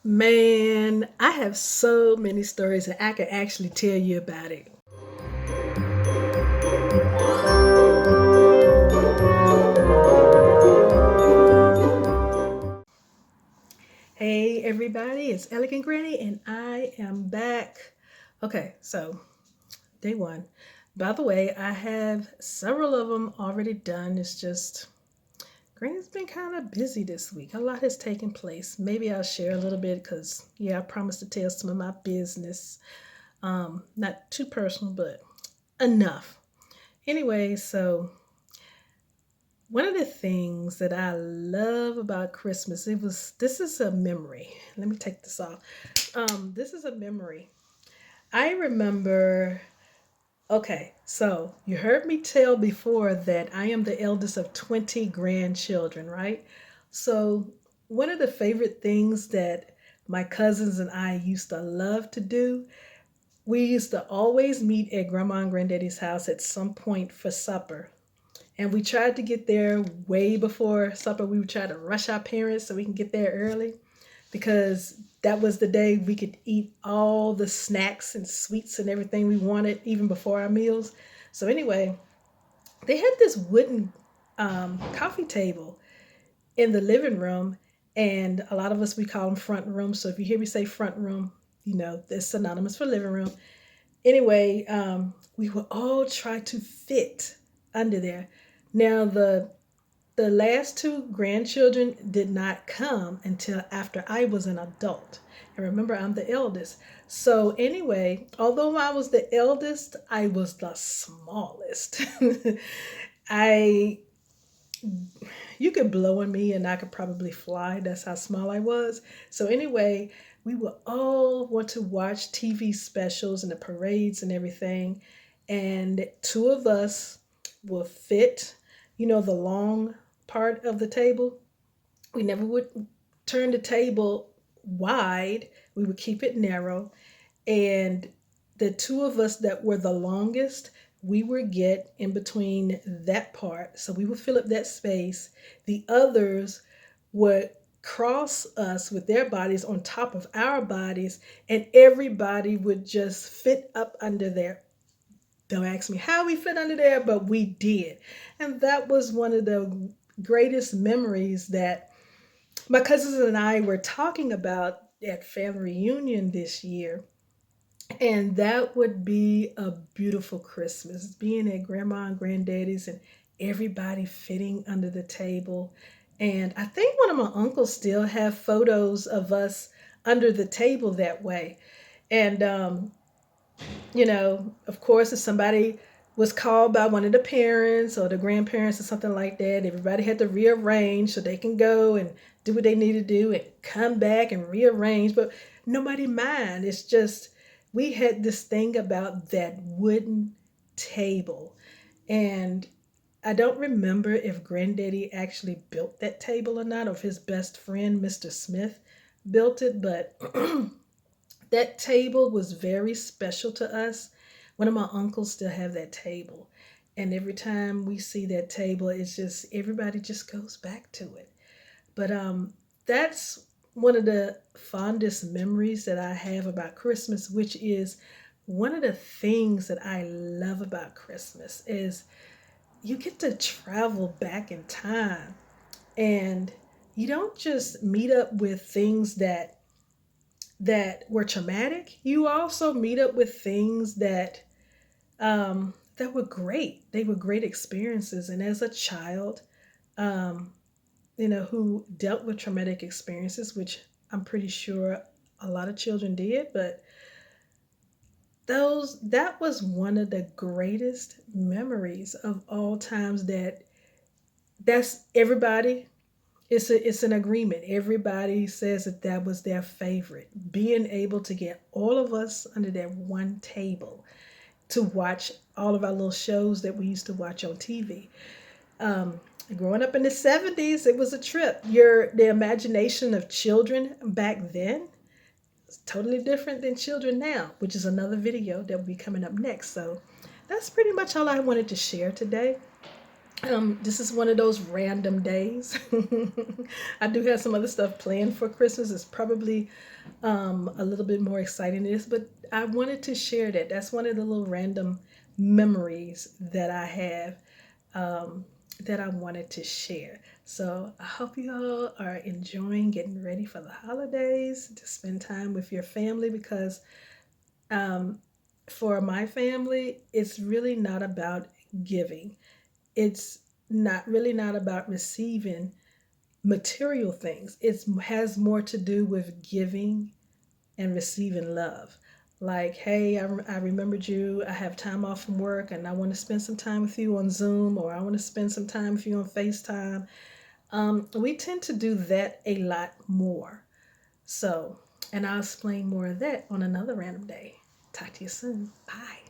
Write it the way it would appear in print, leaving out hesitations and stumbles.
Man, I have so many stories that I could actually tell you about it. Hey everybody, it's Elegant Granny and I am back. Okay, so day one. By the way, I have several of them already done. It's just Granny's been kind of busy this week. A lot has taken place. Maybe I'll share a little bit because, yeah, I promised to tell some of my business. Not too personal, but enough. Anyway, so one of the things that I love about Christmas, this is a memory. Let me take this off. This is a memory. I remember, okay, so you heard me tell before that I am the eldest of 20 grandchildren, right? So one of the favorite things that my cousins and I used to love to do, we used to always meet at Grandma and Granddaddy's house at some point for supper. And we tried to get there way before supper. We would try to rush our parents so we can get there early because that was the day we could eat all the snacks and sweets and everything we wanted even before our meals. So anyway, they had this wooden coffee table in the living room, and a lot of us we call them front room. So if you hear me say front room, you know it's synonymous for living room. Anyway, we would all try to fit under there. Now the last two grandchildren did not come until after I was an adult. And remember, I'm the eldest. So anyway, although I was the eldest, I was the smallest. I You could blow on me and I could probably fly. That's how small I was. So anyway, we would all want to watch TV specials and the parades and everything. And two of us will fit, the long part of the table. We never would turn the table wide. We would keep it narrow. And the two of us that were the longest, we would get in between that part. So we would fill up that space. The others would cross us with their bodies on top of our bodies, and everybody would just fit up under there. Don't ask me how we fit under there, but we did. And that was one of the greatest memories that my cousins and I were talking about at family reunion this year. And that would be a beautiful Christmas, being at grandma and granddaddy's and everybody fitting under the table. And I think one of my uncles still have photos of us under the table that way. And of course, if somebody was called by one of the parents or the grandparents or something like that, everybody had to rearrange so they can go and do what they need to do and come back and rearrange. But nobody mind. It's just we had this thing about that wooden table. And I don't remember if Granddaddy actually built that table or not, or if his best friend, Mr. Smith, built it, but that table was very special to us. One of my uncles still have that table. And every time we see that table, it's just everybody just goes back to it. But that's one of the fondest memories that I have about Christmas, which is one of the things that I love about Christmas is you get to travel back in time, and you don't just meet up with things that were traumatic. You also meet up with things that were great. They were great experiences. And as a child, um, who dealt with traumatic experiences, which I'm pretty sure a lot of children did, but that was one of the greatest memories of all times. That's everybody. It's an agreement. Everybody says that that was their favorite. Being able to get all of us under that one table to watch all of our little shows that we used to watch on TV. Um, Growing up in the 70s, it was a trip. The imagination of children back then is totally different than children now, which is another video that will be coming up next. So that's pretty much all I wanted to share today. This is one of those random days. I do have some other stuff planned for Christmas. It's probably a little bit more exciting than this, but I wanted to share that. That's one of the little random memories that I have, that I wanted to share. So I hope you all are enjoying getting ready for the holidays to spend time with your family, because um, for my family, it's really not about giving. It's not about receiving material things. It has more to do with giving and receiving love. Like, hey, I remembered you. I have time off from work and I want to spend some time with you on Zoom, or I want to spend some time with you on FaceTime. We tend to do that a lot more. So, and I'll explain more of that on another random day. Talk to you soon. Bye.